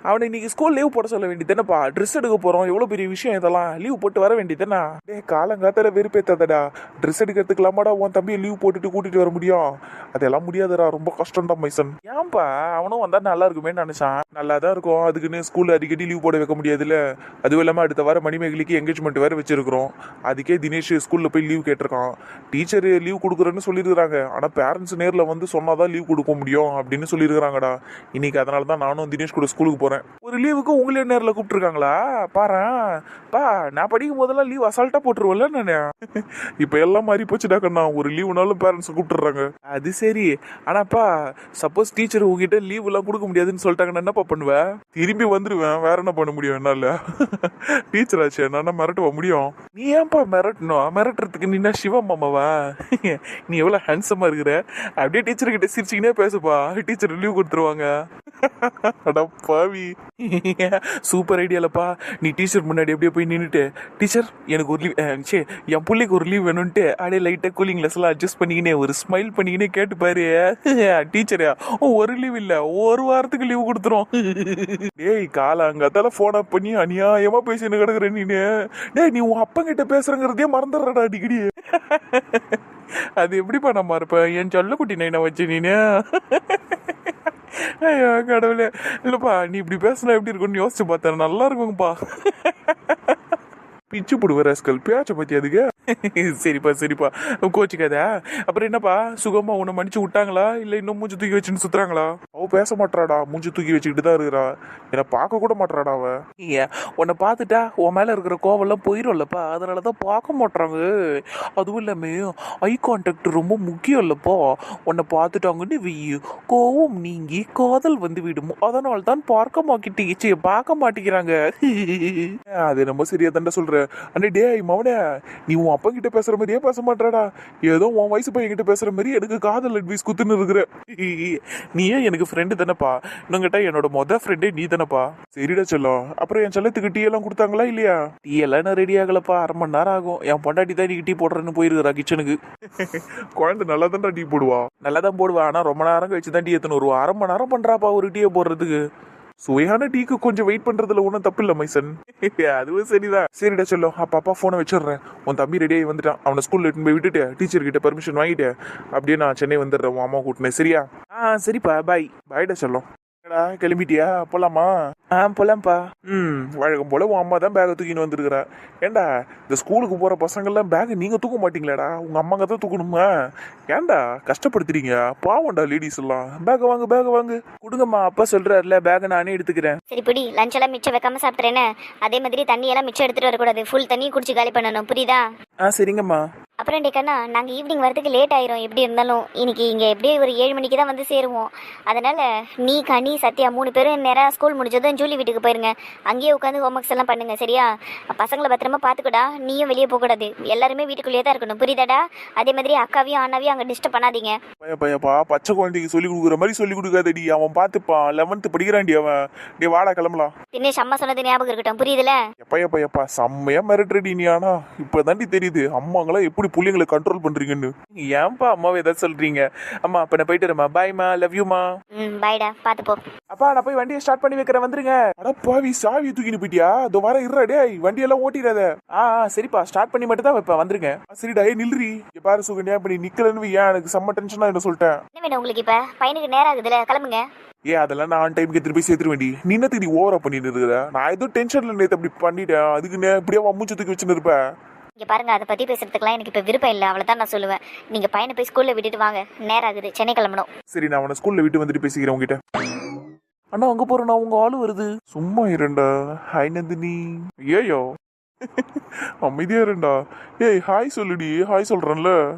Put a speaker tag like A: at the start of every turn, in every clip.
A: அவனை இன்னைக்கு school leave போட சொல்ல வேண்டியதானப்பா. ட்ரெஸ் எடுக்க போறோம், எவ்வளவு பெரிய விஷயம் இதெல்லாம். லீவ் போட்டு வர வேண்டியதானே. டே காலங்காத்தால வெறுப்பேத்தாதடா. ட்ரெஸ் எடுக்கிறதுக்கலாமாடா உன் தம்பியை லீவ் போட்டுட்டு கூட்டிட்டு வர முடியும்? அதெல்லாம் முடியாதுடா, ரொம்ப கஷ்டம்டா மைசன். ஏன்பா அவனும் வந்தா நல்லா இருக்குமே நினைச்சான். நல்லா தான் இருக்கும், அதுக்குன்னு ஸ்கூல்ல அடிக்கடி லீவ் போட வைக்க முடியாதுல்ல. அதுவும் இல்லாம அடுத்த வாரம் மணிமேகலைக்கு என்கேஜ்மெண்ட் வேற வச்சிருக்கிறோம். அதுக்கே தினேஷ் ஸ்கூல்ல போய் லீவ் கேட்டிருக்கான். டீச்சர் லீவ் கொடுக்குறேன்னு சொல்லியிருக்காங்க, ஆனா பேரண்ட்ஸ் நேரில் வந்து சொன்னாதான் லீவ் கொடுக்க முடியும் அப்படின்னு சொல்லியிருக்காங்கடா. இன்னைக்கு அதனால தான் நானும் தினேஷ் கூட ஸ்கூலுக்கு போறேன். ஒரு லீவுக்கு உங்களே நேரில் கூப்பிட்டுருக்காங்களா? பாரு பா, நான் படிக்கும் போதெல்லாம் லீவ் அசால்ட்டா போட்டுருவல நானு. இப்ப எல்லாம் மாறி போச்சுடா கண்ணா, ஒரு லீவுனாலும் பேரண்ட்ஸ் கூப்பிட்டுறாங்க. அது சரி, ஆனாப்பா சப்போஸ் டீச்சர் உங்ககிட்ட லீவ் எல்லாம் கொடுக்க முடியாதுன்னு சொல்லிட்டாங்கன்னா என்னப்பா பண்ணுவேன்? திரும்பி வந்துருவேன், வேற என்ன பண்ண முடியும் என்னால? டீச்சர் ஆச்சு, என்னால மிரட்டுவ முடியும்? நீ ஏன்பா மிரட்டணும்? மிரட்டுறதுக்கு நீனா சிவா மாமாவா? நீ எவ்வளவு ஹேண்ட்ஸமா இருக்கிற. அப்படியே டீச்சர் கிட்ட சிரிச்சுக்கினே பேசுப்பா, டீச்சர் லீவ் கொடுத்துருவாங்க. அட பாவி, சூப்பர் ஐடியாலப்பா. நீ டீச்சர் முன்னாடி அப்படியே போய் நின்றுட்டு, டீச்சர் எனக்கு ஒரு லீவ், என் பிள்ளைக்கு ஒரு லீவ் வேணும்ட்டு அப்படியே லைட்டா கூலிங் கிளாஸ் எல்லாம் அட்ஜஸ்ட் பண்ணிக்கினே ஒரு ஸ்மைல் பண்ணிக்கினே கேட்டு பாரு. டீச்சரா ஒரு லீவ் இல்ல, ஒரு வாரத்துக்கு லீவ் கொடுத்துரும். டேய் காலாங்கத்தால போன் அப் பண்ணி அநியாயமா பேசின்னு கிடக்குற நீனு. டேய் நீ உன் அப்பா கிட்ட பேசுறங்கிறதே மறந்துடுறடா அடிக்கடி. அது எப்படிப்பா நான் மறப்பேன்? என் சொல்லக்குட்டி நைனா வச்சு நீனு. ஐயோ கடவுளே. இல்லப்பா நீ இப்படி பேசினா எப்படி இருக்கும்னு யோசிச்சு பார்த்தேன், நல்லா இருக்குங்கப்பா. பிச்சு போடுவ ராஸ்கல், பேச்ச பத்தி அதுக்கு. சரிப்பா சரிப்பா, கோச்சிக்காத. அப்புறம் என்னப்பா சுகமா உன்னை மன்னிச்சு விட்டாங்களா இல்ல இன்னும் மூஞ்சி தூக்கி வச்சுன்னு சுத்துறாங்களா? அவ பேச மாட்டாடா, மூஞ்சி தூக்கி வச்சுக்கிட்டு தான் இருக்கிறா. என்ன பார்க்க கூட மாட்டாடா அவ. உன்னை பார்த்துட்டா உன் மேல இருக்கிற கோவெல்லாம் போயிடும்லப்பா, அதனாலதான் பார்க்க மாட்டாங்க. அதுவும் இல்லாம ஐ கான்டாக்ட் ரொம்ப முக்கியம் இல்லப்பா. உன்னை பார்த்துட்டாங்கன்னு வெய்யு, கோவம் நீங்கி காதல் வந்து விடும், அதனால தான் பார்க்க மாட்டேங்கிறாங்க. அது ரொம்ப சரியா தாண்டா சொல்ற. அண்ணே டேய் மவனே, நீ உன் அப்பா கிட்ட பேசுற மாதிரியே பேச மாட்டாடா. ஏதோ உன் வயசு பையன் கிட்ட பேசுற மாதிரி எனக்கு காதல் அட்வைஸ் குத்துன்னு இருக்கிற. நீயே எனக்கு ஃப்ரெண்டு தானப்பா, இன்னும் என்னோட ஃப்ரெண்டே நீ தானப்பா. சரிடா செல்லம். அப்புறம் என் செல்லத்துக்கு டீ எல்லாம் கொடுத்தாங்களா இல்லையா? டீ எல்லாம் நான் ரெடி ஆகலப்பா, 1/2 மணி நேரம் ஆகும். என் பொண்டாட்டி தான் நீ டீ போடுறேன்னு போயிருக்கிறா கிச்சனுக்கு. குழந்தை நல்லா தான்டா டீ போடுவா. நல்லா தான் போடுவா, ஆனா ரொம்ப நேரம் கழிச்சு தான் டீ எத்தணும். ஒரு 1/2 மணி நேரம் பண்றாப்பா ஒரு டீயை போடுறதுக்கு. சுவையான டீக்கு கொஞ்சம் வெயிட் பண்றதுல ஒன்றும் தப்பு இல்ல மைசன். அதுவும் சரிதான். சரிடா சொல்லும், அப்பா போனை வச்சிடுறேன். உன் தம்பி ரெடியாகி வந்துட்டான். அவனை ஸ்கூல்ல எடுத்து போய் விட்டுட்டு டீச்சர் கிட்ட பர்மிஷன் வாங்கிட்டு அப்படியே நான் சென்னை வந்துடுறேன். உன் அம்மா கூட்டினேன் சரியா? சரிப்பா பாய். பாய்டா சொல்லும். கிளம்பிட்டியா? போலாமா? போலாம்ப்பா. வழக்கம் போல உன் அம்மா தான் பேக தூக்கின்னு வந்துருக்குறா. ஏண்டா இந்த ஸ்கூலுக்கு போற பசங்கள்லாம் பேக் நீங்க தூக்க மாட்டீங்களாடா? உங்க அம்மாங்க தான் தூக்கணுமா? ஏண்டா கஷ்டப்படுத்துறீங்க? பாவம்டா லேடிஸ் எல்லாம். பேக வாங்கு கொடுங்கம்மா, அப்பா சொல்றாருல, பேக நானே எடுத்துக்கிறேன்.
B: சரி பிடி, லஞ்ச் எல்லாம் மிச்சம் வைக்காம சாப்பிட்றேன்னு. அதே மாதிரி தண்ணி எல்லாம் மிச்சம் எடுத்துட்டு வரக்கூடாது, ஃபுல் தண்ணி குடிச்சு காலி பண்ணணும், புரியுதா?
A: சரிங்கம்மா.
B: அப்புறம் டேக்கண்ணா, நாங்கள் ஈவினிங் வரதுக்கு லேட் ஆயிரும். எப்படி இருந்தாலும் இன்னைக்கு இங்கே எப்படியே ஒரு 7 மணிக்கு தான் வந்து சேருவோம். அதனால நீ கனி சத்யா 3 பேரும் நேராக ஸ்கூல் முடிஞ்சதும் ஜூலி வீட்டுக்கு போயிருங்க. அங்கேயே உட்காந்து ஹோம்ஒர்க்ஸ் எல்லாம் பண்ணுங்க சரியா? பசங்களை பத்திரமா பார்த்துக்கடா, நீயும் வெளியே போகக்கூடாது. எல்லாருமே வீட்டுக்குள்ளேயே தான் இருக்கணும், புரியுதாடா? அதே மாதிரி அக்காவையும் அண்ணாவையும் அங்கே டிஸ்டர்ப் பண்ணாதீங்க.
A: பையப்பா பச்சை குழந்தைக்கு சொல்லி கொடுக்குற மாதிரி சொல்லி கொடுக்காதடி. அவன் பார்த்துப்பான், 11th படிக்கிறான்டி அவன். டே வாடா கிளம்பலாம்.
B: தினேஷ் அம்மா சொன்னது ஞாபகம் இருக்கட்டும், புரியுதுல?
A: எப்பா செம்மையா மிரட்டுறடி நீ. ஆனா இப்பதாண்டி தெரியுது அம்மாங்களா எப்படி புள்ளைங்களை கண்ட்ரோல் பண்றீங்கன்னு. ஏன்பா அம்மாவை ஏதாவது சொல்றீங்க? அம்மா அப்ப நான் போயிட்டு வரேம்மா. பாய்மா, லவ் யூமா.
B: பாய்டா, பார்த்து போ.
A: அப்பா நான் போய் வண்டியை ஸ்டார்ட் பண்ணி வைக்கிறேன், வந்துருங்க. அட பாவி, சாவி தூக்கிட்டு போயிட்டியா? இதோ வர இருடா டேய், வண்டியெல்லாம் ஓட்டிடாத. சரிப்பா, ஸ்டார்ட் பண்ணி மட்டும் தான் வைப்பேன், வந்துருங்க. சரிடா நில்றி. பாரு சுகன்யா, இப்ப நீ நிக்கலன்னு ஏன் எனக்கு செம்ம டென்ஷனா என்ன சொல்லிட்டேன்.
B: என்ன வேணும் உங்களுக்கு? இப்ப பையனுக்கு நேரம் ஆகுதுல, கிளம்புங்க.
A: அதெல்லாம் நான் டைமுக்கு திருப்பி சேர்த்து வேண்டி. நீ என்னத்துக்கு ஓவரா பண்ணிட்டு இருக்கிற? நான் ஏதோ டென்ஷன்ல நேத்து அப்படி பண்ணிட்டேன், அதுக்கு இப்படியே மூச்சு தூக்கி வச்சுன்னு இருப்பேன்.
B: இங்க பாருங்க, அதை பத்தி பேசுறதுக்குலாம் எனக்கு இப்ப விருப்பம் இல்லை, அவ்வளவுதான் நான் சொல்லுவேன். நீங்க பையனை போய் ஸ்கூல்ல விட்டுட்டு வாங்க, நேரம் ஆகுது, சென்னை கிளம்பணும்.
A: சரி நான் அவனை ஸ்கூல்ல விட்டு வந்துட்டு பேசிக்கிறேன் உங்ககிட்ட. அண்ணா அங்க போறேண்ணா, உங்க ஆளு வருது. சும்மா இரண்டா. ஹாய் நந்தினி. ஏயோ அமைதியா இருண்டா. ஏய் ஹாய் சொல்லுடி. ஹாய் சொல்றேன்ல.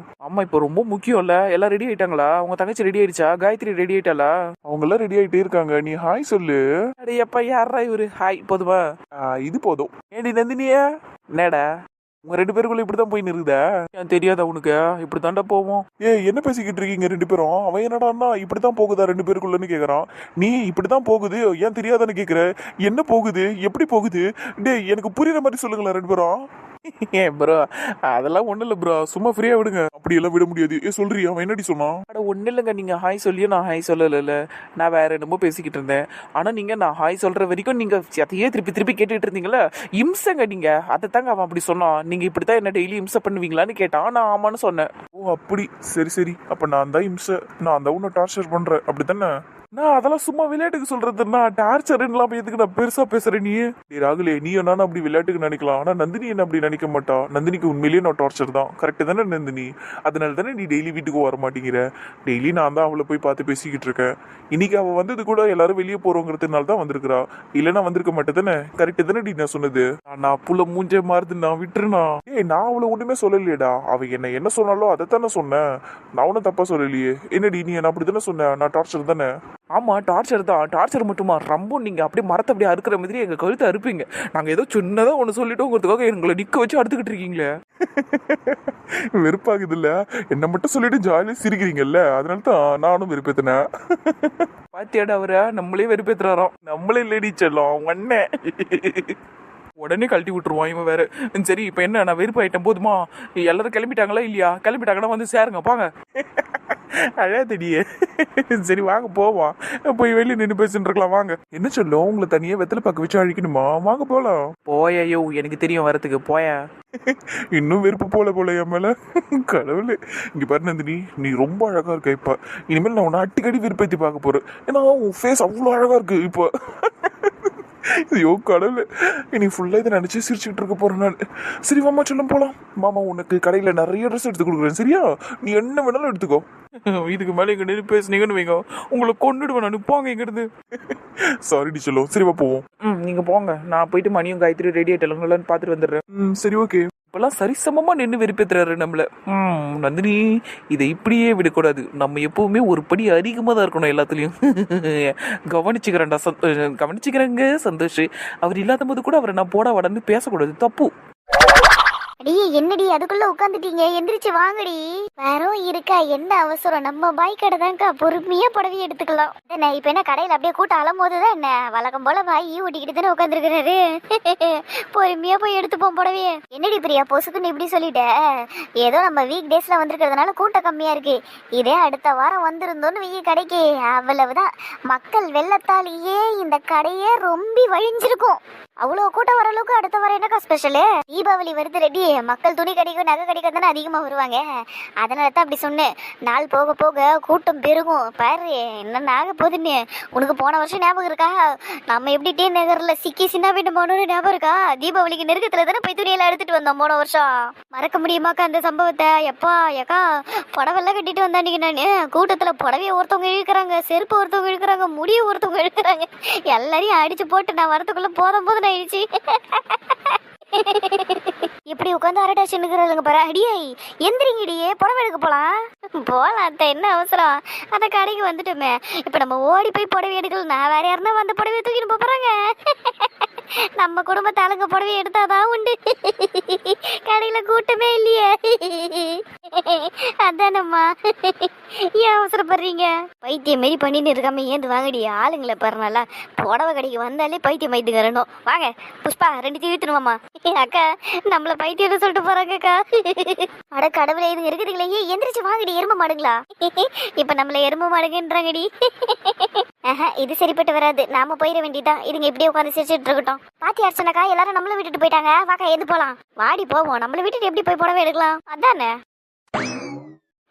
A: ஆமா இப்ப ரொம்ப முக்கியம் இல்ல. எல்லாம் ரெடி ஆயிட்டாங்களா? உங்க தங்கச்சி ரெடி ஆயிடுச்சா? காயத்ரி ரெடி ஆயிட்டாளா? அவங்க எல்லாம் ரெடி ஆயிட்டே இருக்காங்க, நீ ஹாய் சொல்லு. அடே அப்பா, யாரா இவரு? ஹாய் போதுமா? இது போதும். ஏடி நந்தினியா, என்னடா உங்க 2 பேருக்குள்ள இப்படிதான் போய் நிறுதா? ஏன் தெரியாதா உனக்கு? இப்படித்தாண்டா போவோம். என்ன பேசிக்கிட்டு இருக்கீங்க 2 பேரும்? அவன் என்னடான்னா இப்படித்தான் போகுதா 2 பேருக்குள்ளன்னு கேக்குறான். நீ இப்படித்தான் போகுது, ஏன் தெரியாதான்னு கேக்குற? என்ன போகுது, எப்படி போகுது? டே எனக்கு புரியுற மாதிரி சொல்லுங்களேன் 2 பேரும். ஏன் ப்ரோ அதெல்லாம் ஒன்றும் இல்லை ப்ரோ, சும்மா ஃப்ரீயாக விடுங்க. அப்படியெல்லாம் விட முடியாது. சொல்றியா அவன் என்னடி சொன்னான்?
C: அட ஒன்றும் இல்லைங்க, நீங்கள் ஹாய் சொல்லியோ நான் ஹாய் சொல்லலைல்ல, நான் வேற என்னமோ பேசிக்கிட்டு இருந்தேன். ஆனால் நீங்கள் நான் ஹாய் சொல்கிற வரைக்கும் நீங்கள் அதையே திருப்பி திருப்பி கேட்டுட்டு இருந்தீங்களா, இம்சைங்க நீங்கள். அதை தாங்க அவன் அப்படி சொன்னான். நீங்கள் இப்படி தான் என்ன டெய்லி இம்சை பண்ணுவீங்களான்னு கேட்டான். நான் ஆமான்னு சொன்னேன்.
A: ஓ அப்படி, சரி சரி. அப்போ நான் தான் இம்சை, நான் தான் உன்னை டார்ச்சர் பண்ணுறேன் அப்படி தானே? நான் அதெல்லாம் சும்மா விளையாட்டுக்கு சொல்றதுன்னா டார்ச்சர்லாம் எதுக்கு நான் பெருசா பேசுறேன்? நீ ராகுலே, நீ என்ன அப்படி விளையாட்டுக்கு நினைக்கலாம், ஆனா நந்தினி என்ன அப்படி நினைக்க மாட்டா. நந்தினிக்கு உண்மையிலேயே நான் டார்ச்சர் தான். கரெக்டு தானே நந்தினி? அதனால தானே நீ டெய்லி வீட்டுக்கு வர மாட்டேங்கிற. டெய்லி நான் தான் அவளை போய் பார்த்து பேசிக்கிட்டு இருக்கேன். இன்னைக்கு அவள் வந்தது கூட எல்லாரும் வெளியே போறோங்கிறதுனால தான் வந்திருக்கிறா, இல்லைன்னா வந்திருக்க மாட்டே தானே? கரெக்டு தானே டி நான் சொன்னது? நான் புள்ள மூஞ்சே மாறுது, நான் விட்டுருனா? நான் அவளை ஒண்ணுமே சொல்லலையேடா. அவ என்ன சொன்னாலோ அதை தானே சொன்னேன். நான் ஒன்னும் தப்பா சொல்லலையே. என்னடி நீ என்ன அப்படி தானே சொன்ன? நான் டார்ச்சர் தானே?
C: ஆமாம் டார்ச்சர் தான். டார்ச்சர் மட்டுமா, ரொம்ப நீங்கள் அப்படியே மரத்தை அப்படியே அறுக்கிற மாதிரி எங்கள் கழுத்தை அறுப்பீங்க. நாங்கள் ஏதோ சின்னதாக ஒன்று சொல்லிட்டோங்கிறதுக்காக எங்களை நிற்க வச்சு அறுத்துக்கிட்டு இருக்கீங்களே.
A: வெறுப்பாகுது இல்ல? என்ன மட்டும் சொல்லிட்டு ஜாலியாக சிரிக்கிறீங்கல்ல, அதனால தான் நானும் வெறுப்பேத்தினேன்.
C: பாத்தியாடா அவரை நம்மளே வெறுப்பேற்றுறாராம்.
A: நம்மளே இல்லடி செல்லம் அண்ணன்.
C: உடனே கழட்டி விட்டுருவான் இவன் வேற. சரி இப்போ என்ன, நான் வெறுப்பு ஆயிட்டேன் போதுமா? எல்லாரும் கிளம்பிட்டாங்களா இல்லையா? கிளம்பிட்டாங்கன்னா வந்து சேருங்க பாங்க.
A: அழாதடியே. சரி வாங்க போவோம். போய் வெளியே நின்று பேசிட்டு இருக்கலாம் வாங்க. என்ன சொல்லும், உங்களை தனியா வெத்தலை பார்க்க வச்சு அழிக்கணுமா? வாங்க போலாம்.
C: போயோ, எனக்கு தெரியும் வரத்துக்கு, போய.
A: இன்னும் வெறுப்பு போல என் மேல. கடவுளே, இங்க பாரு நந்தினி, நீ ரொம்ப அழகா இருக்க. இப்ப இனிமேல் நான் உன்னை அடிக்கடி விருப்பத்தி பார்க்க போறேன். ஏன்னா உன் ஃபேஸ் அவ்வளோ அழகா இருக்கு இப்போ. ஐயோ கடவுளே, இனி ஃபுல்லா இதை நினைச்சு சிரிச்சுக்கிட்டு இருக்க போறேன் நான். சரி மாமா சொல்லும் போலாம். மாமா உனக்கு கடையில நிறைய ட்ரெஸ் எடுத்து கொடுக்குறேன், சரியா? நீ என்ன வேணாலும் எடுத்துக்கோ.
C: இதுக்கு மேலே இங்க நின்று பேசுனீங்கன்னு வைங்க, உங்களை கொண்டுடுவேன் நான். போங்க இங்கிருந்து.
A: சாரிடி சொல்லும். சரிவா போவோம்.
C: நீங்க போங்க, நான் போயிட்டு மணியும் காயத்ரி ரெடி ஆயிட்டலாங்களான்னு பார்த்துட்டு வந்துடுறேன்.
A: சரி ஓகே.
C: இப்பெல்லாம் சரிசமமா நின்று வெறுப்பேத்துறாரு நம்மள. நந்தினி, இதை இப்படியே விடக்கூடாது. நம்ம எப்பவுமே ஒரு படி அதிகமாக தான் இருக்கணும் எல்லாத்துலயும். கவனிச்சுக்கிறேன்டா கவனிச்சுக்கிறேங்க சந்தோஷ். அவர் இல்லாத போது கூட அவரை நான் போட வடன்னு பேசக்கூடாது, தப்பு.
B: அடியே என்னடி அதுக்குள்ள உட்காந்துட்டீங்க? எந்திரிச்சு வாங்கடி. வேறும் இருக்கா, என்ன அவசரம்? நம்ம பாய் கடை தான்க்கா, பொறுமையா புடவை எடுத்துக்கலாம். என்ன இப்ப என்ன கடையில அப்படியே கூட்டம் அலம்போதுதான் என்ன? வழக்கம் போல பாய் ஓட்டிக்கிட்டு தானே உட்காந்துருக்கிறாரு. பொறுமையா போய் எடுத்துப்போம் புடவைய. என்னடி பிரியா பொசுக்குன்னு இப்படி சொல்லிட்ட? ஏதோ நம்ம வீக் டேஸ்ல வந்திருக்கிறதுனால கூட்டம் கம்மியா இருக்கு. இதே அடுத்த வாரம் வந்திருந்தோன்னு வெய்ய கடைக்கு, அவ்வளவுதான். மக்கள் வெள்ளத்தாலேயே இந்த கடையே ரொம்ப வழிஞ்சிருக்கும். அவ்வளோ கூட்டம் வர அளவுக்கு அடுத்த வாரம் என்னக்கா ஸ்பெஷலு? தீபாவளி வருது ரெடி. மக்கள் துணி கடைக்கும் நகை கடைக்கும் தானே அதிகமாக வருவாங்க. அதனால தான் அப்படி சொன்னேன். நாள் போக போக கூட்டம் பெருகும். பாரு என்ன ஆக போகுதுன்னு. உனக்கு போன வருஷம் ஞாபகம் இருக்கா? நம்ம எப்படி டி நகரில் சிக்கி சின்ன வீட்டு போனோன்னு ஞாபகம் இருக்கா? தீபாவளிக்கு நெருக்கத்தில் தானே போய் துணியெல்லாம் எடுத்துட்டு வந்தோம் போன வருஷம். மறக்க முடியுமாக்கா அந்த சம்பவத்தை? எப்பா ஏக்கா புடவெல்லாம் கட்டிட்டு வந்தாண்டிங்க. நான் கூட்டத்தில் புடவைய ஒருத்தவங்க இழுக்கிறாங்க, செருப்பு ஒருத்தவங்க இழுக்கிறாங்க, முடிய ஒருத்தவங்க இழுக்கிறாங்க. எல்லாரையும் அடிச்சு போட்டு நான் வரத்துக்குள்ள போதும் ஆயிடுச்சு. இப்படி உட்காந்து அரட்டாச்சுன்னுங்கிறதுங்க பாரு. அடியே எந்திரிங்கடியே, புடவை எடுக்க போலாம் அத்தை, என்ன அவசரம்? அந்த கடைக்கு வந்துட்டோமே, இப்ப நம்ம ஓடி போய் புடவை எடுக்கலாம். நான் வேற யாருன்னா வந்து புடவையை தூக்கிட்டு போறாங்க. நம்ம குடும்பத்தை அழகு புடவை எடுத்தாதான் உண்டு. கடையில கூட்டமே இல்லையே, அதானம்மா. ஏன் அவசரப்படுறீங்க? பைத்தியம் மாரி பண்ணிட்டு இருக்காம ஏந்து வாங்கடி. ஆளுங்களை பாருனால புடவை கடைக்கு வந்தாலே பைத்தியம் மைத்துக்கிறணும். வாங்க புஷ்பா, ரெண்டு தீர்த்துணுமாம்மா. அக்கா நம்மள பைத்தியம் சொல்லிட்டு போறாங்கக்கா. அட கடவுளே, இது இருக்குதுங்களே. எந்திரிச்சு வாங்கடி எரும மாடுங்களா. இப்ப நம்மள எரும மாடுங்கன்றாங்கடி. இது சரிப்பட்டு வராது. நாம போயிட வேண்டியதான். இதுங்க இப்படியே உட்காந்து சிரிச்சுட்டு இருக்கட்டும். பாத்தி அர்ச்சனாக்கா எல்லாரும் நம்மள விட்டுட்டு போயிட்டாங்க. வாக்கா எது போலாம். வாடி போவோம். நம்மள விட்டுட்டு எப்படி போய் புடவை எடுக்கலாம்? அதானே.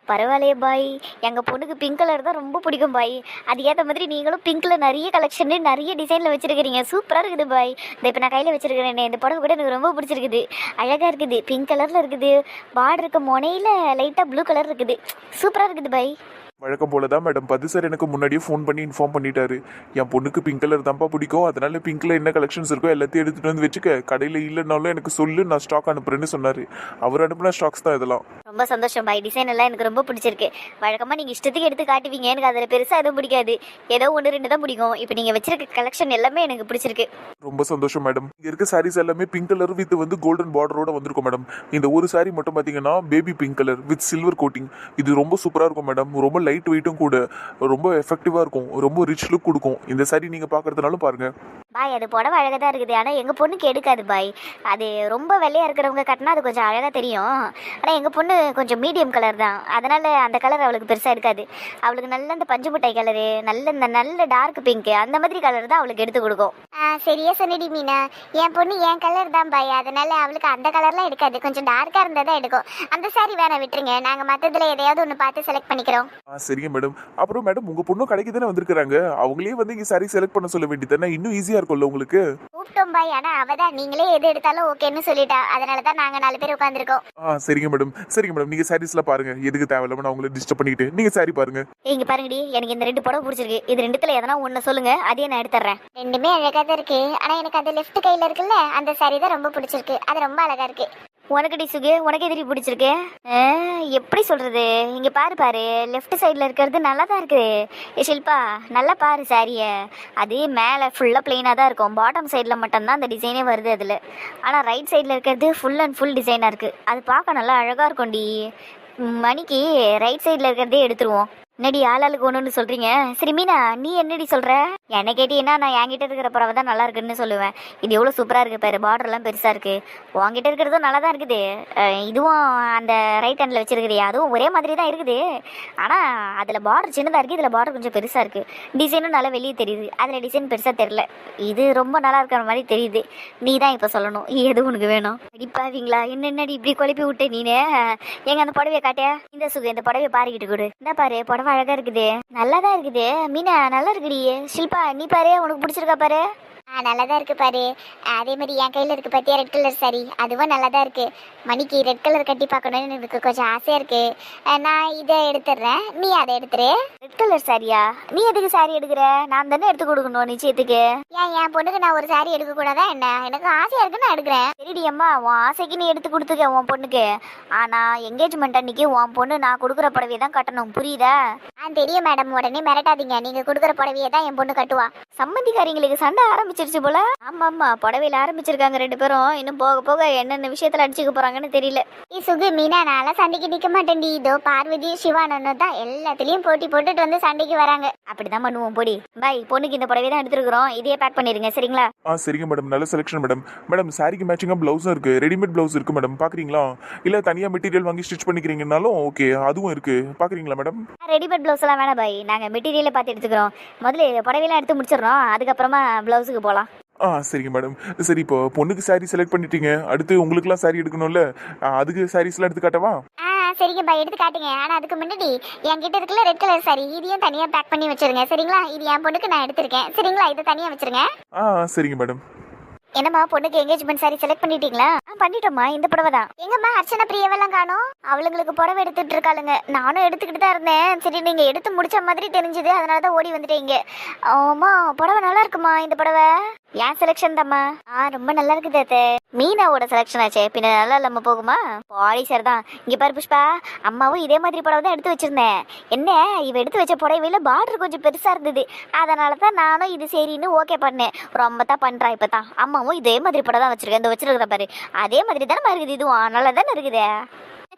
B: பரவாயில்லையே பாய், எங்கள் பொண்ணுக்கு பிங்க் கலர் தான் ரொம்ப பிடிக்கும் பாய். அதுக்கேற்ற மாதிரி நீங்களும் பிங்க்ல நிறைய கலெக்ஷன் நிறைய டிசைனில் வச்சுருக்கிறீங்க. சூப்பராக இருக்குது பாய். இந்த இப்போ நான் கையில் வச்சுருக்கிறேன். இந்த புடவை கூட எனக்கு ரொம்ப பிடிச்சிருக்குது. அழகாக இருக்குது. பிங்க் கலரில் இருக்குது. பார்டர் இருக்க முனையில் லைட்டாக ப்ளூ கலர் இருக்குது. சூப்பராக இருக்குது பாய்.
A: வழக்கம் போல தான் மேடம். பது சார் எனக்கு முன்னாடியே ஃபோன் பண்ணி இன்ஃபார்ம் பண்ணிட்டாரு. என் பொண்ணுக்கு பிங்க் கலர் தான்ப்பா பிடிக்கும், அதனால பிங்க்ல என்ன கலெக்ஷன்ஸ் இருக்கோ எல்லாத்தையும் எடுத்துட்டு வந்து வச்சுக்க. கடையில் இல்லைனாலும் எனக்கு சொல்லு, நான் ஸ்டாக் அனுப்புறேன்னு சொன்னாரு. அவர் அனுப்புன ஸ்டாக்ஸ் தான் இதெல்லாம்.
B: ரொம்ப சந்தோஷம் பாய். டிசைன் எல்லாம் எனக்கு ரொம்ப பிடிச்சிருக்கு. வழக்கமாக நீங்கள் இஷ்டத்துக்கு எடுத்து காட்டுவீங்க. எனக்கு அதில் பெருசாக எதுவும் பிடிக்காது. ஏதோ ஒன்று ரெண்டு தான் பிடிக்கும். இப்போ நீங்கள் வச்சிருக்க கலெக்ஷன் எல்லாமே எனக்கு பிடிச்சிருக்கு.
A: ரொம்ப சந்தோஷம் மேடம். இங்க இருக்க சாரீஸ் எல்லாமே பிங்க் கலர் வித் வந்து கோல்டன் பார்டரோட வந்திருக்கும் மேடம். இந்த ஒரு சாரி மட்டும் பார்த்தீங்கன்னா baby pink colour with silver coating. இது ரொம்ப சூப்பராக இருக்கும் மேடம். ரொம்ப லைட் வெயிட்டும் கூட, ரொம்ப எஃபெக்டிவாக இருக்கும், ரொம்ப ரிச் லுக் கொடுக்கும். இந்த சாரி நீங்கள் பார்க்கறதுனாலும் பாருங்க.
B: பாய் அது புடவை அழகாக தான் இருக்குது, ஆனால் எங்கள் பொண்ணுக்கு எடுக்காது பாய். அது ரொம்ப வெள்ளையாக இருக்கிறவங்க கட்டினா அது கொஞ்சம் அழகாக தெரியும். ஆனால் எங்கள் பொண்ணு கொஞ்சம் மீடியம் கலர் தான், அதனால் அந்த கலர் அவளுக்கு பெருசாக இருக்காது. அவளுக்கு நல்ல இந்த பஞ்சு மிட்டாய் கலரு, நல்ல டார்க் பிங்க்கு அந்த மாதிரி கலர் தான் அவளுக்கு எடுத்து கொடுக்கும். சரியா சொன்னடி மீனா, என் பொண்ணு என் கலர் தான் பாய், அதனால அவளுக்கு அந்த கலர்லாம் எடுக்காது, கொஞ்சம் டார்க்காக இருந்தால் தான் எடுக்கும். அந்த சாரி வேணாம் விட்டுருங்க, நாங்கள் மற்றதில் எதையாவது ஒன்று பார்த்து செலக்ட் பண்ணிக்கிறோம்.
A: சரிங்க மேடம். அப்புறம் மேடம் உங்க பொண்ணு கடைக்கு தானே வந்திருக்காங்க, அவங்களே வந்து இங்க சாரி செலக்ட் பண்ண சொல்ல வேண்டியதானே, இன்னும் ஈஸியா இருக்கும்ல உங்களுக்கு.
B: கூப்பிட்டோம் பாய், ஆனா அவதான் நீங்களே எது எடுத்தாலும் ஓகேன்னு சொல்லிட்டா, அதனாலதான் நாங்க 4 பேர் உட்காந்துருக்கோம்.
A: சரிங்க மேடம் நீங்க சாரீஸ்ல பாருங்க, எதுக்கு தேவையில்லாம நான் உங்களை டிஸ்டர்ப் பண்ணிக்கிட்டு, நீங்க சாரி பாருங்க.
B: இங்க பாருங்கடி, எனக்கு இந்த 2 புடவை பிடிச்சிருக்கு, இது 2த்துல எதனா ஒண்ணு சொல்லுங்க, அதையே நான் எடுத்துறேன். 2மே அழகா தான் இருக்கு, ஆனா எனக்கு அந்த லெஃப்ட் கையில இருக்குல்ல அந்த சாரி தான் ரொம்ப பிடிச்சிருக்கு, அது ரொம்ப அழகா இருக்கு. உனக்கு சுகு, உனக்கு எதிரி பிடிச்சிருக்கு? எப்படி சொல்றது, இங்க பாரு லெஃப்ட் சைட்ல இருக்கிறது நல்லா தான் இருக்கு. ஷில்பா நல்லா பாரு சாரிய, அது மேலே ஃபுல்லா பிளெயினா தான் இருக்கும், பாட்டம் சைட்ல மட்டும்தான் அந்த டிசைனே வருது அதுல. ஆனா ரைட் சைட்ல இருக்கிறது ஃபுல் அண்ட் ஃபுல் டிசைனா இருக்கு, அது பார்க்க நல்லா அழகா இருக்கும்டி. மணிக்கு ரைட் சைட்ல இருக்கிறதே எடுத்துருவோம். என்னடி ஆளாளுக்கு ஒண்ணுன்னு சொல்றீங்க? சரி மீனா, நீ என்னடி சொல்ற? என்ன கேட்டீங்கன்னா நான் என்கிட்ட இருக்கிற புடவை தான் நல்லா இருக்குன்னு சொல்லுவேன். இது எவ்வளவு சூப்பரா இருக்கு பாரு, பார்டர் எல்லாம் பெருசா இருக்கு. உங்ககிட்ட இருக்கிறதும் நல்லா தான் இருக்குது, இதுவும் அந்த ரைட் ஹேண்ட்ல வச்சிருக்கிறியா அதுவும் ஒரே மாதிரி தான் இருக்குது. ஆனா அதுல பார்டர் சின்னதா இருக்கு, இதுல பார்டர் கொஞ்சம் பெருசா இருக்கு. டிசைனும் நல்லா வெளியே தெரியுது, அதுல டிசைன் பெருசா தெரியல. இது ரொம்ப நல்லா இருக்கிற மாதிரி தெரியுது. நீ தான் இப்ப சொல்லணும் எது உனக்கு வேணும். அடிப்பாவீங்களா, என்னடி இப்படி குழப்பி விட்டு நீனே. எங்க அந்த புடவைய காட்டிய, இந்த சுகு இந்த புடவைய பாருக்கிட்டு கொடு. என்ன பாரு புடவை அழகா இருக்குது, நல்லாதான் இருக்குது. மீனா நல்லா இருக்குடி. ஷில்பா நீ பாரு, உனக்கு பிடிச்சிருக்கா பாரு. நல்லாதான் இருக்கு பாரு. அதே மாதிரி என் கையில இருக்கு பாத்தியா ரெட் கலர் சாரி, அதுவும் நல்லாதான் இருக்கு. மணிக்கு ரெட் கலர் கட்டி பார்க்கணும்னு எனக்கு கொஞ்சம் ஆசையா இருக்கு, நான் இதை எடுத்துடுறேன், நீ அதை எடுத்துரு. ரெட் கலர் சாரியா? நீ எதுக்கு சாரி எடுக்கிற? நான் தானே எடுத்து கொடுக்கணும் நிச்சயத்துக்கு. ஏன் என் பொண்ணுக்கு நான் ஒரு சாரி எடுக்க கூடாதா என்ன? எனக்கு ஆசையா இருக்கு, நான் எடுக்கிறேன். சரிடி அம்மா, உன் ஆசைக்கு நீ எடுத்து கொடுத்துக்க உன் பொண்ணுக்கு. ஆனா என்கேஜ்மெண்ட் அன்னைக்கு உன் பொண்ணு நான் கொடுக்குற புடவையை தான் கட்டணும், புரியுதா? தெரியும் மேடம், உடனே மிரட்டாதீங்க, நீங்க கொடுக்குற புடவையை தான் என் பொண்ணு கட்டுவா. சம்மந்திக்காரிங்களுக்கு சண்டை ஆரம்பிச்சிருச்சு போல. ஆமா புடவையில ஆரம்பிச்சிருக்காங்க 2 பேரும், இன்னும் போக போக என்னென்ன விஷயத்துல அடிச்சுக்க போறாங்கன்னு தெரியல. சுகு மீனா, நான்லாம் சண்டைக்கு நிக்க மாட்டேன்டி. இதோ பார்வதி சிவானன்னு தான் எல்லாத்துலயும் போட்டி போட்டுட்டு வந்து சண்டைக்கு வராங்க. அப்படிதான் பண்ணுவோம் போடி. பாய், பொண்ணுக்கு இந்த புடவை தான் எடுத்துருக்கோம், இதையே பேக் பண்ணிருங்க சரிங்களா?
A: சரிங்க மேடம், நல்ல செலக்ஷன் மேடம். மேடம் சாரிக்கு மேட்சிங்கா பிளவுஸும் இருக்கு, ரெடிமேட் பிளவுஸ் இருக்கு மேடம், பாக்குறீங்களா? இல்ல தனியா மெட்டீரியல் வாங்கி ஸ்டிச் பண்ணிக்கிறீங்கனாலும் ஓகே, அதுவும் இருக்கு, பாக்குறீங்களா மேடம்? ரெடிமேட்
B: பிளவுஸ் எல்லாம் வேணாம் பாய், நாங்க மெட்டீரியலை பார்த்து எடுத்துக்கிறோம். முதல்ல புடவையெல்லாம் எடுத்து முடிச்சிடறோம், அதுக்கப்புறமா பிளவுஸுக்கு போலாம்.
A: சரிங்க மேடம். சரி, இப்போ பொண்ணுக்கு சாரி செலக்ட் பண்ணிட்டீங்க, அடுத்து உங்களுக்குலாம் சாரி எடுக்கணும்ல, அதுக்கு சாரீஸ்லாம் எடுத்து காட்டவா?
B: சரிங்க பாய், எடுத்து காட்டுங்க. ஆனா அதுக்கு முன்னாடி என்கிட்ட இருக்குல்ல ரெட் கலர் சாரி, இதையும் தனியா பேக் பண்ணி வச்சிருங்க சரிங்களா? இது என் பொண்ணுக்கு நான் எடுத்திருக்கேன் சரிங்களா, இதை தனியா வச்சிருங்க.
A: சரிங்க மேடம்.
B: என்னம்மா, பொண்ணுக்கு என்கேஜ்மெண்ட் சாரி செலக்ட் பண்ணிட்டீங்களா? பண்ணிட்டோம்மா, இந்த புடவை தான். எங்கம்மா அர்ச்சனா பிரியாவெல்லாம் காணோம்? அவளுங்களுக்கு புடவை எடுத்துட்டு இருக்காளுங்க, நானும் எடுத்துக்கிட்டு தான் இருந்தேன். சரி நீங்க எடுத்து முடிச்ச மாதிரி தெரிஞ்சது, அதனாலதான் ஓடி வந்துட்டீங்க. ஆமா புடவை நல்லா இருக்குமா இந்த புடவை? என் செலக்ஷன் தாம்மா. ரொம்ப நல்லா இருக்குது அத்தை. மீனாவோட செலக்ஷன் ஆச்சே, பின்ன நல்லா இல்லாம போகுமா? பாடி சார் தான். இங்க பாரு புஷ்பா, அம்மாவும் இதே மாதிரி புடவை தான் எடுத்து வச்சிருந்தேன். என்ன இவ எடுத்து வச்ச புடவையில பார்டர் கொஞ்சம் பெருசா இருந்தது, அதனாலதான் நானும் இது சரின்னு ஓகே பண்ணேன். ரொம்ப தான் பண்றா இப்பதான். அம்மாவும் இதே மாதிரி புடவை தான் வச்சிருக்கேன், இந்த வச்சிருக்கிற பாரு அதே மாதிரி தானே இருக்குது, இதுவும் நல்லா தானே இருக்குது.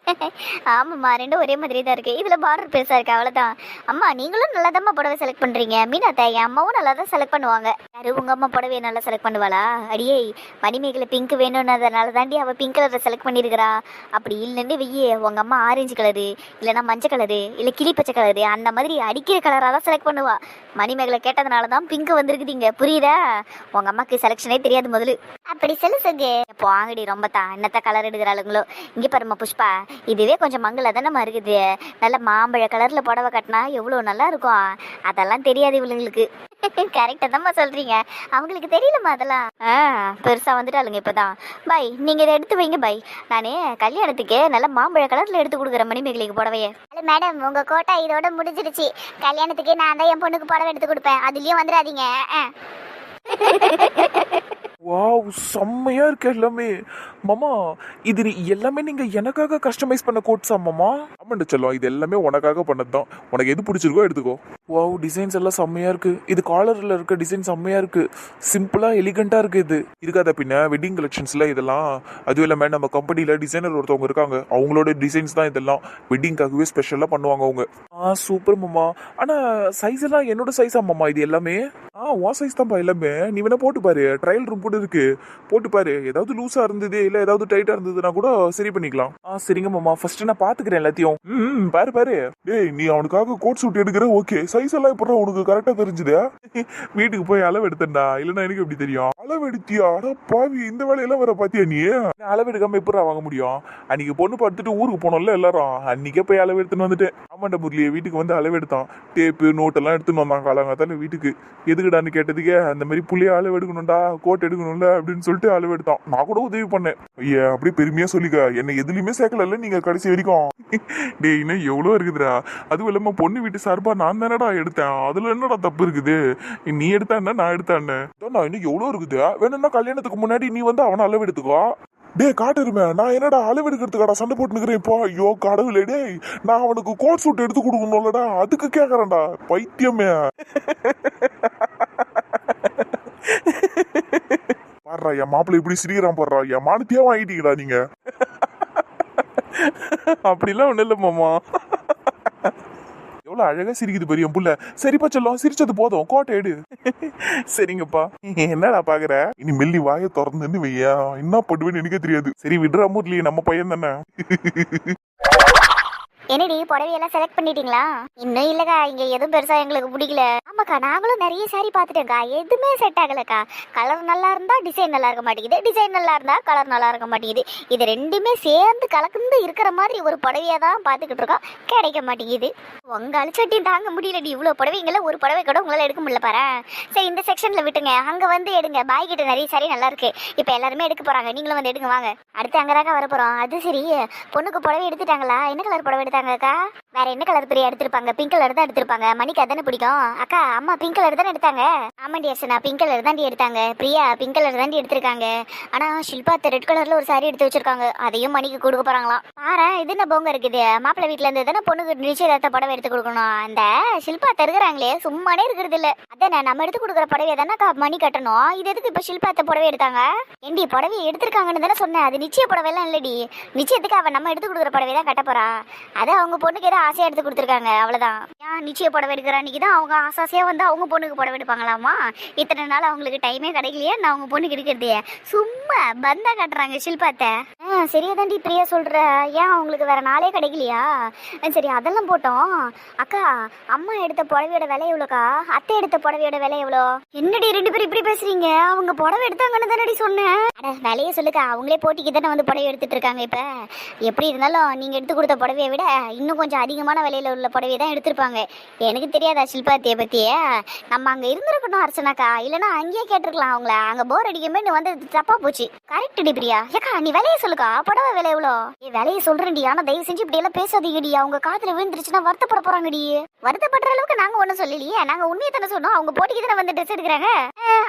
B: ஆமாம்மா, 2 ஒரே மாதிரி தான் இருக்கு, இதுல பார்டர் பெருசா இருக்கு அவ்வளவுதான். அம்மா நீங்களும் நல்லா தான் புடவை செலக்ட் பண்றீங்க. மீனாத்தா என் அம்மாவும் நல்லா தான் செலக்ட் பண்ணுவாங்க. யாரு உங்க அம்மா புடவையை நல்லா செலக்ட் பண்ணுவாளா? அடியே மணிமேகலை பிங்க் வேணும்னதுனால தாண்டி அவ பிங்க் கலரை செலக்ட் பண்ணிருக்கிறா. அப்படி இல்லைன்னு வெய்யே உங்க அம்மா ஆரஞ்சு கலரு, இல்லைன்னா மஞ்சள் கலரு, இல்ல கிளி பச்சை கலரு, அந்த மாதிரி அடிக்கிற கலரா தான் செலக்ட் பண்ணுவா. மணிமேகலை கேட்டதுனாலதான் பிங்க் வந்திருக்குதுங்க, புரியுதா? உங்க அம்மாக்கு செலக்ஷனே தெரியாது முதல்ல. அப்படி சொல்லு சொல்லு இப்போ வாங்கடி, ரொம்ப தான் என்னத்த கலர் எடுக்கிறாளுங்களோ. இங்க பாருமா புஷ்பா, இதுவே கொஞ்சம் மங்கள தானே இருக்குது, நல்ல மாம்பழ கலர்ல புடவை கட்டினா எவ்வளவு நல்லா இருக்கும். அதெல்லாம் தெரியாது இவளுங்களுக்கு. கரெக்டா தான் சொல்றீங்க, அவங்களுக்கு தெரியலமா அதெல்லாம். பெருசா வந்துட்டாளுங்க இப்பதான். பாய் நீங்க இதை எடுத்து வைங்க பாய், நானே கல்யாணத்துக்கு நல்ல மாம்பழ கலர்ல எடுத்து கொடுக்குற மணிமேகலைக்கு புடவைய. மேடம் உங்க கோட்டா இதோட முடிஞ்சிருச்சு, கல்யாணத்துக்கு நான் தான் என் பொண்ணுக்கு புடவை எடுத்து கொடுப்பேன், அதுலயும் வந்துடாதீங்க.
A: வாவ், செம்மையா இருக்கு எல்லாமே. மாமா இது எல்லாமே நீங்க எனக்காக கஸ்டமைஸ் பண்ண கோட்ஸா மாமா? ஆமாண்ட செல்லம், இது எல்லாமே உனக்காக பண்ணதுதான், உனக்கு எது பிடிச்சிருக்கோ எடுத்துக்கோ. வாவ், டிசைன்ஸ் எல்லாம் செம்மையா இருக்கு. இது காலர்ல இருக்க டிசைன் செம்மையா இருக்கு, சிம்பிளா எலிகண்டா இருக்கு. இது இருக்காத பின்ன வெட்டிங் கலெக்ஷன்ஸ்ல இதெல்லாம். அதுவும் இல்லாம நம்ம கம்பெனில டிசைனர் ஒருத்தவங்க இருக்காங்க, அவங்களோட டிசைன்ஸ் தான் இதெல்லாம், வெட்டிங்காகவே ஸ்பெஷலா பண்ணுவாங்க அவங்க. சூப்பர் மாமா. ஆனா சைஸ் எல்லாம் என்னோட சைஸா மாமா இது எல்லாமே? உன் சைஸ் தான்ப்பா எல்லாமே. நீ வேணா போட்டு பாரு, ட்ரையல் ரூம் கூட இருக்கு, போட்டு பாரு. ஏதாவது லூஸா இருந்தது இல்ல ஏதாவது டைட்டா இருந்ததுன்னா கூட சரி பண்ணிக்கலாம். சரிங்க மாமா, ஃபர்ஸ்ட் நான் பாத்துக்கிறேன் எல்லாத்தையும். பாரு பாரு. டேய், நீ அவனுக்காக கோட் சூட் எடுக்கிற, ஓகே. சைஸ் எல்லாம் இப்ப உனக்கு கரெக்டா தெரிஞ்சுது. வீட்டுக்கு போய் அளவு எடுத்தேன்டா, இல்லன்னா எனக்கு எப்படி தெரியும்? அளவு எடுத்தியா? அட பாவி, இந்த வேலையெல்லாம் வர பாத்தியா நீ? அளவு எடுக்காம எப்படா வாங்க முடியும்? அன்னைக்கு பொண்ணு படுத்துட்டு ஊருக்கு போனோம்ல எல்லாரும், அன்னைக்கே போய் அளவு எடுத்துன்னு வந்துட்டேன். ஆமாண்டா முரளியே, வீட்டுக்கு வந்து அளவு எடுத்தான். டேப்பு நோட் எல்லாம் எடுத்துன்னு வந்தாங்க காலங்காத்தால வீட்டுக்கு. எதுக்குடான்னு கேட்டதுக்கே, அந்த மாதிரி புள்ளிய அளவு எடுக்கணும்டா, கோட் எடுக்கணும்ல அப்படின்னு சொல்லிட்டு அளவு எடுத்தான். நான் கூட உதவி பண்ணேன். ஐயா, அப்படியே பெருமையா சொல்லிக்க, என்ன எதுலயுமே சேர்க்கல நீங்க கடைசி வரைக்கும். டேய், இன்னும் எவ்வளவு இருக்குதுடா. அதுவும் இல்லாம பொண்ணு வீட்டு சார்பா நான் தானடா எடுத்தேன். அதுல என்னடா தப்பு இருக்குது? நீ எடுத்தான்னா நான் எடுத்தான்னு நான் இன்னும் எவ்வளவு இருக்குது. வேணும்னா கல்யாணத்துக்கு முன்னாடி நீ வந்து அவனை அளவு எடுத்துக்கோ. டே காட்டுருமே, நான் என்னடா அளவு எடுக்கிறதுக்காடா சண்டை போட்டுக்கிறேன் இப்போ? ஐயோ கடவுளே, டேய் நான் அவனுக்கு கோட் சூட் எடுத்து கொடுக்கணும்லடா, அதுக்கு கேக்குறேன்டா பைத்தியமே. பாடுறா, என் மாப்பிள்ளை இப்படி சிரிக்கிறான் பாடுறா. என் மானத்தையே வாங்கிட்டீங்கடா நீங்க. அப்படிலாம் ஒண்ணு இல்ல மாமா. எவ்வளவு அழகா சிரிக்குது பெரிய புள்ள. சரிப்பா செல்லம், சிரிச்சது போதும், கோட்டை எடு. சரிங்கப்பா. என்னடா பாக்குற? இனி மெல்லி வாயை திறந்துன்னு வையா, என்ன பண்ணுவேன்னு எனக்கே தெரியாது. சரி விடுறா முரளி, நம்ம பையன் தானே.
B: என்னடி புடவையெல்லாம் செலக்ட் பண்ணிட்டீங்களா? இன்னும் இல்லக்கா, இங்க எதுவும் பெருசா எங்களுக்கு பிடிக்கல. ஆமாக்கா, நாங்களும் நிறைய சாரி பார்த்துட்டேன்க்கா, எதுவுமே செட் ஆகலக்கா. கலர் நல்லா இருந்தா டிசைன் நல்லா இருக்க மாட்டேங்குது, டிசைன் நல்லா இருந்தா கலர் நல்லா இருக்க மாட்டேங்குது. இது ரெண்டுமே சேர்ந்து கலந்து இருக்கிற மாதிரி ஒரு புடவையா தான் பார்த்துக்கிட்டு இருக்கோம், கிடைக்க மாட்டேங்குது. உங்க அழிச்சட்டி தாங்க முடியலடி, இவ்வளவு புடவைங்கள ஒரு புடவை கூட உங்களால எடுக்க முடியல பாரு. சரி, இந்த செக்ஷன்ல விட்டுங்க, அங்க வந்து எடுங்க. பாய் கிட்ட நிறைய சாரி நல்லா இருக்கு, இப்ப எல்லாருமே எடுக்க போறாங்க, நீங்களும் வந்து எடுங்க வாங்க. அடுத்து அங்கதாக்கா வர போறோம். அது சரி, பொண்ணுக்கு புடவை எடுத்துட்டாங்களா? என்ன கலர் புடவை எடுத்தாங்கக்கா? வேற என்ன கலர் பிரியா எடுத்திருப்பாங்க? பிங்க் கலர் தான் எடுத்திருப்பாங்க. மணிக்கு அதானே பிடிக்கும். அக்கா, அம்மா பிங்க் கலர் தானே எடுத்தாங்க. ஆமாண்டி அர்ச்சனா, பிங்க் கலர் தாண்டி எடுத்தாங்க. பிரியா பிங்க் கலர் தாண்டி எடுத்திருக்காங்க. ஆனா ஷில்பா ரெட் கலர்ல ஒரு சாரி எடுத்து வச்சிருக்காங்க, அதையும் மணிக்கு கொடுக்க போறாங்களாம். பாரு, இது என்ன போங்க இருக்குது. மாப்பிள்ளை வீட்டுல இருந்து தானே பொண்ணுக்கு நிச்சயதார்த்த புடவை எடுத்து கொடுக்கணும். அந்த ஷில்பா தருகிறாங்களே, சும்மானே இருக்கிறது இல்ல. அதானே நம்ம எடுத்து கொடுக்குற புடவை தானே மணி கட்டணும். இது எதுக்கு இப்ப ஷில்பாத்த புடவை எடுத்தாங்க? ஏண்டி, புடவை எடுத்திருக்காங்கன்னு தானே சொன்னேன். அது நிச்சய புடவை எல்லாம் இல்லடி. நிச்சயத்துக்கு அவன் நம்ம எடுத்து கொடுக்குற புடவை தான் கட்ட போறா. அதை அவங்க பொண்ணுக்கு ஏதோ ஆசையா எடுத்து கொடுத்துருக்காங்க, அவ்வளவுதான். ஏன் நிச்சய புடவை எடுக்கிற அன்னைக்கு தான் அவங்க ஆசாசியா வந்து அவங்க பொண்ணுக்கு புடவை எடுப்பாங்களாமா. இத்தனை நாள் அவங்களுக்கு டைமே கிடைக்கலையே, நான் அவங்க பொண்ணுக்கு எடுக்கிறதே. சும்மா பந்தா கட்டுறாங்க ஷில்பாத்த. சரியா தாண்டி பிரியா சொல்ற. ஏன் அவங்களுக்கு வேற நாளே கிடைக்கலையா? சரி, அதெல்லாம் போட்டோம். அக்கா, அம்மா எடுத்த புடவையோட விலை எவ்வளோக்கா? அத்தை எடுத்த புடவையோட விலை எவ்வளோ? என்னடி ரெண்டு பேரும் இப்படி பேசுறீங்க? அவங்க புடவை எடுத்தாங்கன்னு தானடி சொன்னேன். அட விலைய சொல்லுக்கா, அவங்களே போட்டிக்கு தானே வந்து புடவை எடுத்துட்டு இருக்காங்க. இப்ப எப்படி இருந்தாலும் நீங்க எடுத்து கொடுத்த புடவையை விட இன்னும் கொஞ்சம் அதிகமான விலையில உள்ள புடவையை தான் எடுத்திருப்பாங்க. எனக்கு தெரியாதா ஷில்பாத்திய பத்தியே? நம்ம அங்க இருந்திருக்கணும் அர்ச்சனாக்கா, இல்லைன்னா அங்கேயே கேட்டிருக்கலாம் அவங்கள. அங்க போர் அடிக்குமே வந்து தப்பா போச்சு. கரெக்ட் டி பிரியா. ஏக்கா, நீ விலையை சொல்லுக்கா, புடவை விலை எவ்வளோ? விலையை சொல்றேன்டி, ஆனா தயவு செஞ்சு இப்படி எல்லாம் பேசாதீங்கடி. அவங்க காதுல விழுந்துருச்சுன்னா வருத்தப்பட போறாங்கடி. வருத்தப்படுற அளவுக்கு நாங்க ஒண்ணும் சொல்லலையே, நாங்க உண்மையை தானே சொன்னோம். அவங்க போட்டிக்கு தானே வந்து ட்ரெஸ் எடுக்கிறாங்க,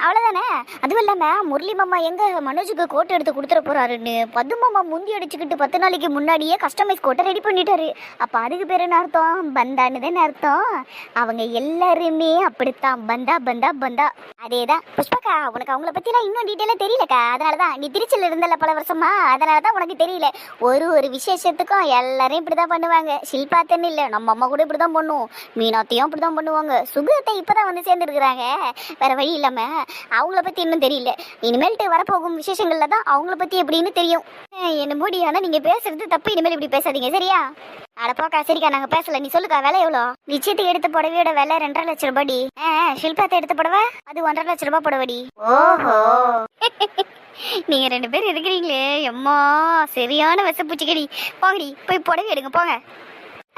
B: அவ்வளவுதானே. அதுவும் இல்லாம முரளி மாமா எங்க மனோஜுக்கு கோட் எடுத்து கொடுத்துட போறாருன்னு பத்து மாமா முந்தி அடிச்சுக்கிட்டு 10 நாளைக்கு முன்னாடியே கஸ்டமைஸ் கோட்டை ரெடி பண்ணிட்டாரு. அப்ப அதுக்கு பேரு என்ன அர்த்தம்? பந்தான்னு தானே அர்த்தம். அவங்க எல்லாருமே அப்படித்தான், பந்தா பந்தா பந்தா. அதேதான் புஷ்பக்கா, உனக்கு அவங்கள பத்திலாம் இன்னும் டீட்டெயிலா தெரியலக்கா. அதனாலதான் நீ திருச்சியில இருந்தல பல வருஷமா, அதனாலதான் உனக்கு தெரியல. ஒரு விசேஷத்துக்கும் எல்லாரும் இப்படிதான் பண்ணுவாங்க. ஷில்பாத்தன்னு இல்ல, நம்ம அம்மா கூட இப்படிதான் பண்ணுவோம், மீனாத்தையும் இப்படிதான் பண்ணுவாங்க. சுகத்தை இப்பதான் வந்து சேர்ந்துருக்குறாங்க, வேற வழி இல்லாம. அவங்கள பத்தி இன்னும் தெரியல. இனிமேல்ட்டு வரப்போகும் விசேஷங்கள்ல தான் அவங்கள பத்தி எப்படின்னு தெரியும். என்ன மூடி, ஆனா நீங்க பேசுறது தப்பு, இனிமேல் இப்படி பேசாதீங்க சரியா? அடப்போக்கா, சரிக்கா, நாங்க பேசல. நீ சொல்லுக்கா, விலை எவ்வளோ? நிச்சயத்துக்கு எடுத்த புடவையோட விலை 2.5 லட்சம் ரூபாடி. ஷில்பாத்தை எடுத்த புடவை அது 1.5 லட்சம் ரூபாய் புடவடி. ஓஹோ, நீங்க 2 பேர் இருக்கிறீங்களே, எம்மா சரியான விசப்பூச்சிக்கடி. போங்கடி, போய் புடவை எடுங்க போங்க.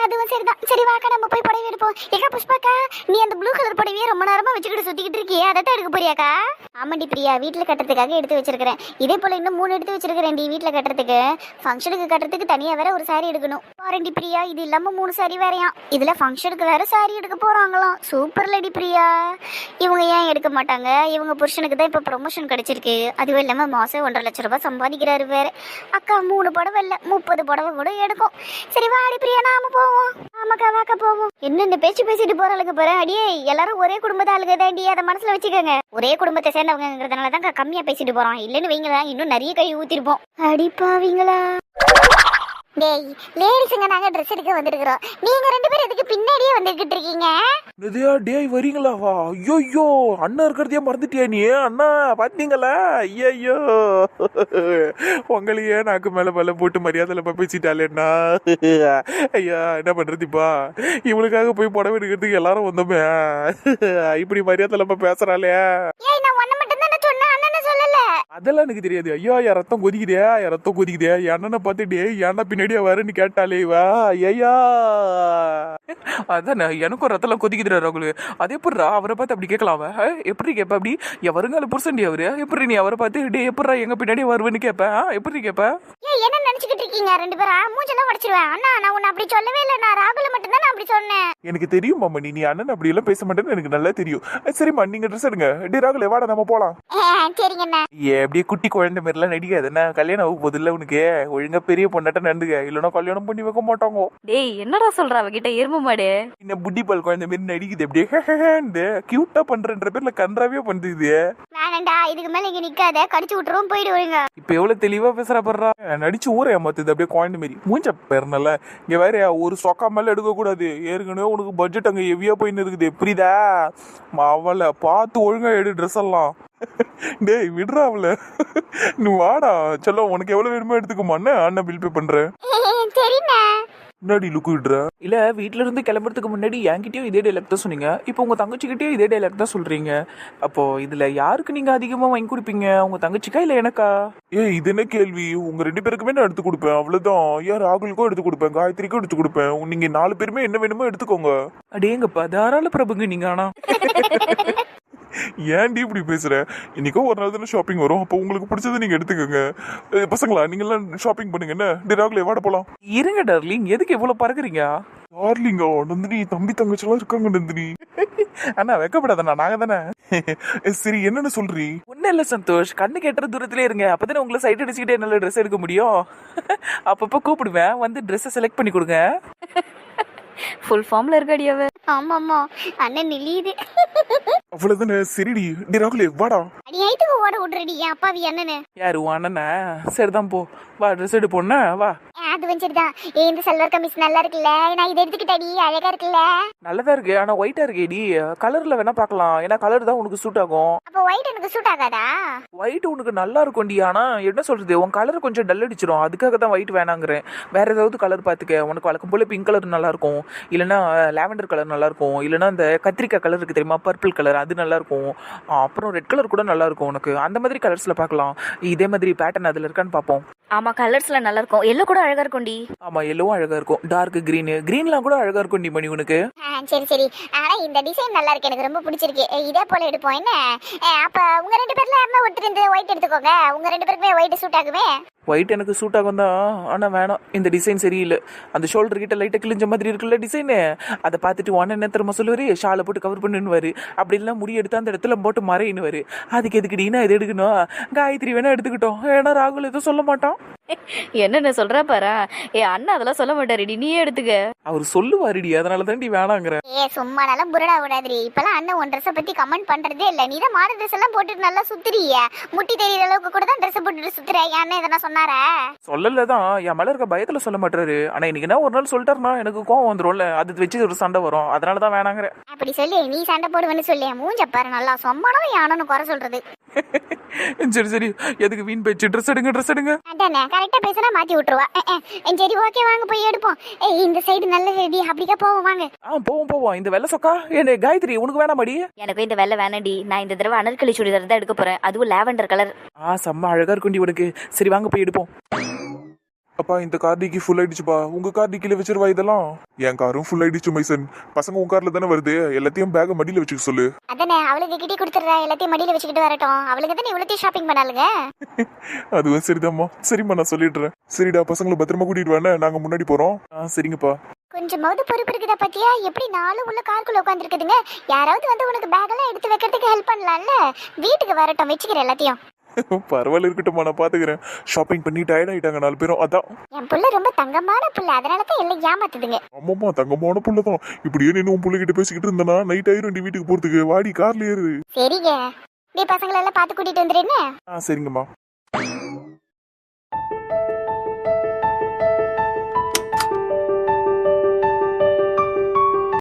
B: அதுவும் சரிதான். சரி வாக்கா, நம்ம போய் புடவை எடுப்போம். ஏக்கா புஷ்பாக்கா, நீ அந்த ப்ளூ கலர் புடவையே ரொம்ப நேரமா வச்சுக்கிட்டு சுத்திக்கிட்டு இருக்கியே, அதை தான் எடுக்க போறியாக்கா? ஆமாண்டி பிரியா, வீட்டுல கட்டுறதுக்காக எடுத்து வச்சிருக்கிறேன். இதே போல இன்னும் 3 எடுத்து வச்சிருக்கிறேன் வீட்டுல கட்டுறதுக்கு. ஃபங்க்ஷனுக்கு கட்டுறதுக்கு தனியா வேற ஒரு சாரி எடுக்கணும். பாருண்டி பிரியா, இது இல்லாம 3 சாரி வேறையாம். இதுல ஃபங்க்ஷனுக்கு வேற சாரி எடுக்க போறாங்களாம். Super lady Priya. இவங்க ஏன் எடுக்க மாட்டாங்க? இவங்க புருஷனுக்கு தான் இப்ப ப்ரொமோஷன் கிடைச்சிருக்கு. அதுவும் இல்லாம மாசம் 1.5 லட்சம் ரூபாய் சம்பாதிக்கிறாரு வேற. அக்கா 3 புடவை இல்ல 30 புடவை கூட எடுக்கும். சரி வாடி பிரியா, நாம போவோம். ஆமாக்கா வாக்கா போவோம். என்னென்ன பேச்சு பேசிட்டு போறாளுங்க பாரு. அடியே, எல்லாரும் ஒரே குடும்பத்தை ஆளுங்க தாண்டி, அதை மனசுல வச்சுக்கோங்க. ஒரே குடும்பத்தை சேர்ந்தவங்கிறதுனால தான் கம்மியா பேசிட்டு போறோம். இல்லன்னு வைங்களா, இன்னும் நிறைய கை ஊத்திருப்போம். அடிப்பாவீங்களா? டேய் லேடிஸுங்க நாங்க ட்ரெஸ் எடுக்க வந்திருக்கிறோம், நீங்க 2 பேரும் எதுக்கு பின்னாடியே வந்துகிட்டு இருக்கீங்க?
A: நிதியா டேய் வரீங்களா வா? ஐயோ அண்ணா இருக்கிறதையே மறந்துட்டியா நீ? அண்ணா பாத்தீங்களா? ஐயோ உங்களையே நாக்கு மேல பல்ல போட்டு மரியாதையில பேசிட்டாலேண்ணா. ஐயா என்ன பண்றதுப்பா, இவளுக்காக போய் புடவை எடுக்கிறதுக்கு எல்லாரும் வந்தோமே, இப்படி மரியாதையில பேசுறாளே.
B: ஏய் நான் ஒண்ணு மட்டும் தான் சொன்னேன், அண்ணனை சொல்லல.
A: அதெல்லாம் எனக்கு தெரியாது. ஐயா என் ரத்தம் கொதிக்குதே, என் ரத்தம் கொதிக்குதே. அண்ணனை பார்த்துட்டு ஏன்டா பின்னாடியே வரேன்னு கேட்டாலே வா. ஐயா
C: அதானே எனக்கும் ரத்தம் கொதிக்குதுடா ராகுல். அதே எப்படிடா அவரை பார்த்து அப்படி கேட்கலாம்? எப்படி கேட்ப அப்படி? என் வருங்கால புருஷன்டி அவரு, எப்படி நீ அவரை பார்த்து டே எப்படா எங்க பின்னாடியே வருவேன்னு கேட்ப? எப்படி கேட்ப?
B: ஏய் என்ன நினைச்சுக்கிட்டு இருக்கீங்க 2 பேரும்? மூஞ்செல்லாம் உடைச்சிருவேன். அண்ணா நான் உன்னை அப்படி சொல்லவே இல்லை, நான் ராகுல மட்டும் தான் நான் அப்படி சொன்னேன்.
A: எனக்கு தெரியும் மாமா, நீ அண்ணன் அப்படி எல்லாம் பேச மாட்டேன்னு எனக்கு நல்லா தெரியும். சரிம்மா நீங்க ட்ரெஸ் எடுங்க. டே ராகுல் வாடா நம்ம போலாம்.
B: சரிங்க அண்ணா.
A: அப்படியே குட்டி குழந்தை மாதிரிலாம் நடிக்காது. என்ன கல்யாணம் ஆகும் போதில்ல உனக்கு, ஒழுங்கா பெரிய பொண்ணாட்ட நடந்துக்க, இல்லைன்னா கல்யாணம் பண்ணி வைக்க மாட்டாங்க.
D: டேய் என்னடா சொல்ற அவகிட்ட எருமை மாடு?
A: என்ன புட்டி பால் குழந்தை மாதிரி நடிக்குது, அப்படியே கியூட்டா பண்றன்ற பேர்ல கன்றாவே பண்ணுது.
B: வேணாண்டா, இதுக்கு மேல இங்க நிக்காத, கடிச்சு விட்டுருவோம், போயிடுவீங்க.
A: இப்ப எவ்வளவு தெளிவா பேசுறா பண்றா, நடிச்சு ஊரை ஏமாத்துது அப்படியே குழந்தை மாரி. மூஞ்ச பேர்னல இங்க வேற ஒரு சொக்கா மேல எடுக்க கூடாது. ஏற்கனவே உனக்கு பட்ஜெட் அங்க ஹெவியா போயின்னு இருக்குது, புரியுதா? அவளை பார்த்து ஒழுங்கா எடு ட்ரெஸ் எல்லாம். டேய் விடுறா அவள, நீ வாடா சொல்ல, உனக்கு எவ்வளவு வேணுமோ எடுத்துக்கோமான்னு அண்ணன் பில் பே பண்றேன்.
B: சரிண்ணா.
A: முன்னாடி லுக்கு விடுற.
C: இல்ல வீட்ல இருந்து கிளம்புறதுக்கு முன்னாடி என்கிட்டயும் இதே டைலாக் தான் சொன்னீங்க, இப்போ உங்க தங்கச்சிக்கிட்டே இதே டைலாக் தான் சொல்றீங்க. அப்போ இதுல யாருக்கு நீங்க அதிகமா வாங்கி கொடுப்பீங்க, உங்க தங்கச்சிக்கா இல்ல எனக்கா?
A: ஏய் இது என்ன கேள்வி? உங்க 2 பேருக்குமே நான் எடுத்து கொடுப்பேன், அவ்வளவுதான். ஏன் ராகுலுக்கும் எடுத்து கொடுப்பேன், காயத்ரிக்கும் எடுத்து கொடுப்பேன். நீங்க 4 பேருமே என்ன வேணுமோ எடுத்துக்கோங்க.
C: அடேங்கப்பா தாராள பிரபுங்க நீங்க. ஆனா
A: ஏன்டி இப்படி பேசுற? இன்னைக்கோ ஒரு நாள் தானே ஷாப்பிங் வரும், அப்போ உங்களுக்கு பிடிச்சதை நீங்க எடுத்துக்கோங்க. பசங்களா நீங்க எல்லாம் ஷாப்பிங் பண்ணுங்க. என்ன டிராக்ல வாட போலாம்.
C: இருங்க டார்லிங், எதுக்கு இவ்வளவு பறக்குறீங்க?
A: டார்லிங்கா நந்தினி, தம்பி தங்கச்சிலாம் இருக்காங்க நந்தினி.
C: அண்ணா வெக்கப்படாதண்ணா, நாங்க தானே.
A: சரி என்னன்னு சொல்றீ?
C: ஒன்னும் இல்ல சந்தோஷ், கண்ணு கெட்டுற தூரத்திலே இருங்க, அப்பதானே உங்களை சைட் அடிச்சுக்கிட்டே நல்ல ட்ரெஸ் எடுக்க முடியும். அப்பப்போ கூப்பிடுவேன், வந்து ட்ரெஸ்ஸை செலக்ட் பண்ணி கொடுங்க.
D: ஃபுல் ஃபார்ம்ல இருக்காடியாவ.
B: ஆமாம்மா அண்ணன் நிலியுது.
A: அவ்வளவுதானே. சரிடி டிராக்ல வாடா.
B: அடி ஐத்துக்கு ஓட விடுறடி என் அப்பாவி அண்ணனு.
C: யாரு உன் அண்ணனா? சரிதான் போ, வா ட்ரெஸ் எடுப்போன்னா வா.
B: அது வந்துருதான். இந்த சல்வார் கமிஸ் நல்லா இருக்குல்ல, நான் இதை எடுத்துக்கிட்டடி, அழகா இருக்குல்ல.
C: நல்லதா இருக்கு, ஆனா ஒயிட்டா இருக்கேடி. கலர்ல வேணா பார்க்கலாம், ஏன்னா கலர் தான் உனக்கு சூட் ஆகும்.
B: அப்போ ஒயிட் எனக்கு சூட் ஆகாதா?
C: ஒயிட் உனக்கு நல்லா இருக்கும்டி, ஆனா என்ன சொல்றது, உன் கலர் கொஞ்சம் டல் அடிச்சிடும், அதுக்காக தான் ஒயிட் வேணாங்கிறேன். வேற ஏதாவது கலர் பார்த்துக்க, உனக்கு வழக்கம் போல பிங்க் கலர் நல்லா இருக்கும், இல்லைன்னா லாவெண்டர் கலர் நல்லா இருக்கும், இல்லைன்னா இந்த கத்திரிக்காய் கலர் இருக்கு தெரியுமா, பர்பிள் கலர், அது நல்லா இருக்கும். அப்புறம் ரெட் கலர் கூட நல்லா இருக்கும் உனக்கு. அந்த மாதிரி கலர்ஸ்ல பார்க்கலாம். இதே மாதிரி பேட்டர்ன் அதுல இருக்கான்னு பார்ப்போம்.
D: ஆமா கலர்ஸ்ல நல்லா இருக்கும், எல்லோ கூட அழகா இருக்கும்டி.
C: ஆமா எல்லோவும் அழகா இருக்கும், டார்க் கிரீன்லாம் கூட அழகா இருக்கும் டி மணி உனக்கு.
B: சரி சரி, ஆனா இந்த டிசைன் நல்லா இருக்கு, எனக்கு ரொம்ப பிடிச்சிருக்கு. இதே போல எடுப்போம் என்ன? அப்ப உங்க 2 பேர்ல யாருமே ஒருத்தர் இந்த ஒயிட் எடுத்துக்கோங்க, உங்க 2 பேருக்குமே ஒயிட் சூட் ஆகுமே.
C: ஒயிட் எனக்கு சூட் ஆகும் தான், ஆனா வேணாம், இந்த டிசைன் சரியில்லை. அந்த ஷோல்டர் கிட்ட லைட்டா கிழிஞ்ச மாதிரி இருக்குல்ல டிசைனு, அதை பார்த்துட்டு ஒன்னு என்ன தெரியுமா சொல்லுவாரு, ஷாலை போட்டு கவர் பண்ணுவாரு. அப்படி எல்லாம் முடி எடுத்து அந்த இடத்துல போட்டு மறையினுவாரு. அதுக்கு எதுக்குடினா இது எடுக்கணும், காயத்ரி வேணா எடுத்துக்கிட்டோம், ஏன்னா ராகுல் எதுவும் சொல்ல மாட்டான்.
D: என்னென்ன சொல்றா பாரு. அண்ணா அதெல்லாம் சொல்ல மாட்டாருடி, நீயே எடுத்துக்க.
C: அவர் சொல்லுவாருடி, அதனால தாண்டி வேணாங்கிற.
B: சும்மா நல்லா புரடா விடாதுரி. இப்பெல்லாம் அண்ணன் உன் ட்ரெஸ் பத்தி கமெண்ட் பண்றதே இல்ல. நீ தான் மாடல் ட்ரெஸ் எல்லாம் போட்டுட்டு நல்லா சுத்துறிய, முட்டி தெரியற அளவுக்கு கூட தான் ட்ரெஸ் போட்டுட்டு சுத்துற. அண்ணன் எதனா சொன்னாரா?
C: சொல்லலதான், என் மேல இருக்க பயத்துல சொல்ல மாட்டாரு. ஆனா இன்னைக்கு என்ன ஒரு நாள் சொல்லிட்டாருன்னா எனக்கு கோவம் வந்துரும்ல, அது வச்சு ஒரு சண்டை வரும், அதனாலதான் வேணாங்கிற.
B: அப்படி சொல்லி நீ சண்டை போடுவேன்னு சொல்லி மூஞ்ச பாரு, நல்லா சொம்மானவன் யானு குறை சொல்றது.
C: சரி சரி, எதுக்கு வீண் பேச்சு, ட்ரெஸ் எடுங்க.
B: அதானே கரெக்டா பேசினா மாத்தி விட்டுருவா. சரி ஓகே வாங்க போய் எடுப்போம். இந்த சைடு நல்ல ரெடி, அப்படிக்கா போவோம் வாங்க.
C: போவோம். இந்த வெள்ளை சொக்கா என்ன காயத்ரி உனக்கு வேணாமாடி?
D: எனக்கு இந்த வெள்ளை வேணாண்டி, நான் இந்த தடவை அனர்கலி சுடிதார் தான் எடுக்க போறேன், அதுவும் லாவெண்டர் கலர்.
C: செம்ம அழகா இருக்குண்டி உனக்கு. சரி வாங்க போய் எடுப்போம்.
A: அப்பா இந்த கார்டிக்கு ஃபுல் ஆயிடுச்சுப்பா, உங்க கார்டி கீழே வச்சிருவா. இதெல்லாம் என் காரும் ஃபுல் ஆயிடுச்சு மைசன். பசங்க உங்க கார்ல தானே வருது, எல்லாத்தையும் பேக மடியில வச்சுக்க சொல்லு.
B: அதானே அவளுக்கு கிட்டே கொடுத்துறா, எல்லாத்தையும் மடியில வச்சுக்கிட்டு வரட்டும். அவளுக்கு தானே இவ்வளவு ஷாப்பிங் பண்ணாலுங்க.
A: அதுவும் சரிதாம்மா. சரிம்மா நான் சொல்லிடுறேன். சரிடா பசங்களை பத்திரமா கூட்டிட்டு வானே, நாங்க முன்னாடி போறோம். சரிங்கப்பா.
B: கொஞ்சமாவது பொறுப்பு இருக்குதா பத்தியா? எப்படி நாளும் உள்ள காருக்குள்ள உட்காந்துருக்குதுங்க. யாராவது வந்து உனக்கு பேக் எல்லாம் எடுத்து வைக்கிறதுக்கு ஹெல்ப் பண்ணலாம்ல. வீட்டுக்கு வரட்டும், வச்சுக்கிறேன் எல்லாத்தையும்.
A: பரவாயில்ல இருக்கட்டும்மா, நான் பாத்துக்கிறேன். ஷாப்பிங் பண்ணி டயர்ட் ஆயிட்டாங்க 4 பேரும், அதான்.
B: என் புள்ள ரொம்ப தங்கமான புள்ள, அதனாலதான் எல்லாம் ஏமாத்துதுங்க.
A: ஆமாம்மா தங்கமான புள்ளதான். இப்படியே நின்று உன் புள்ளைகிட்ட பேசிக்கிட்டு இருந்தனா நைட் ஆயிரும் டி வீட்டுக்கு போறதுக்கு. வாடி கார்ல ஏறு.
B: சரிங்க, நீ பசங்களை எல்லாம் பார்த்து கூட்டிட்டு வந்துடுறேன்னு.
A: சரிங்கம்மா.